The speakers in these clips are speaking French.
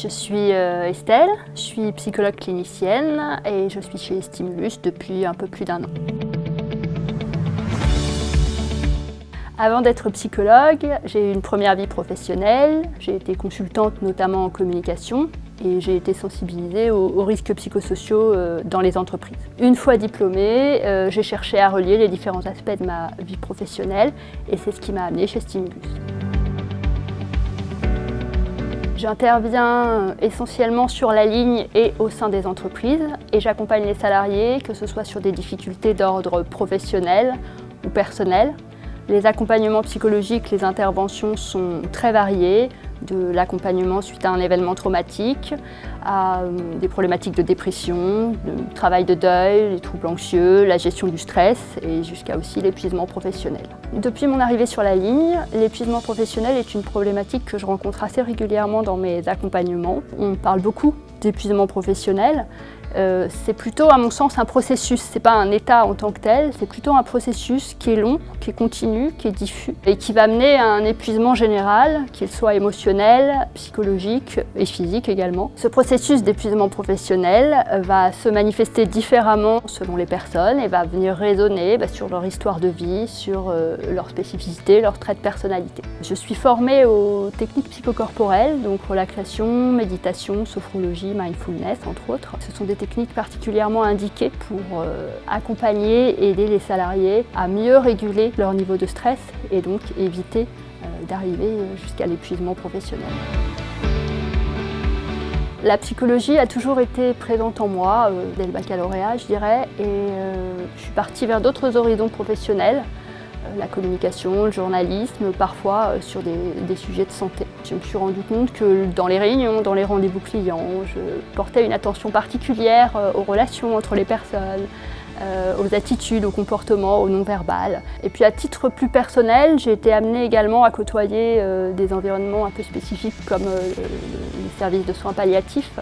Je suis Estelle, je suis psychologue clinicienne et je suis chez Stimulus depuis un peu plus d'1 an. Avant d'être psychologue, j'ai eu une première vie professionnelle. J'ai été consultante notamment en communication et j'ai été sensibilisée aux risques psychosociaux dans les entreprises. Une fois diplômée, j'ai cherché à relier les différents aspects de ma vie professionnelle et c'est ce qui m'a amenée chez Stimulus. J'interviens essentiellement sur la ligne et au sein des entreprises et j'accompagne les salariés, que ce soit sur des difficultés d'ordre professionnel ou personnel. Les accompagnements psychologiques, les interventions sont très variées, de l'accompagnement suite à un événement traumatique, à des problématiques de dépression, de travail de deuil, les troubles anxieux, la gestion du stress et jusqu'à aussi l'épuisement professionnel. Depuis mon arrivée sur la ligne, l'épuisement professionnel est une problématique que je rencontre assez régulièrement dans mes accompagnements. On parle beaucoup d'épuisement professionnel. C'est plutôt, à mon sens, un processus. C'est pas un état en tant que tel, c'est plutôt un processus qui est long, qui est continu, qui est diffus et qui va mener à un épuisement général, qu'il soit émotionnel, psychologique et physique également. Ce processus d'épuisement professionnel va se manifester différemment selon les personnes et va venir résonner sur leur histoire de vie, sur leur spécificité, leurs traits de personnalité. Je suis formée aux techniques psychocorporelles, donc relaxation, méditation, sophrologie, mindfulness entre autres. Ce sont des techniques particulièrement indiquées pour accompagner et aider les salariés à mieux réguler leur niveau de stress et donc éviter d'arriver jusqu'à l'épuisement professionnel. La psychologie a toujours été présente en moi, dès le baccalauréat je dirais, et je suis partie vers d'autres horizons professionnels, la communication, le journalisme, parfois sur des sujets de santé. Je me suis rendu compte que dans les réunions, dans les rendez-vous clients, je portais une attention particulière aux relations entre les personnes, aux attitudes, aux comportements, au non-verbal. Et puis à titre plus personnel, j'ai été amenée également à côtoyer des environnements un peu spécifiques comme les services de soins palliatifs.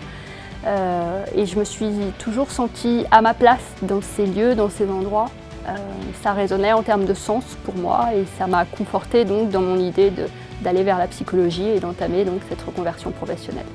Et je me suis toujours sentie à ma place dans ces lieux, dans ces endroits. Ça résonnait en termes de sens pour moi et ça m'a confortée donc dans mon idée d'aller vers la psychologie et d'entamer donc cette reconversion professionnelle.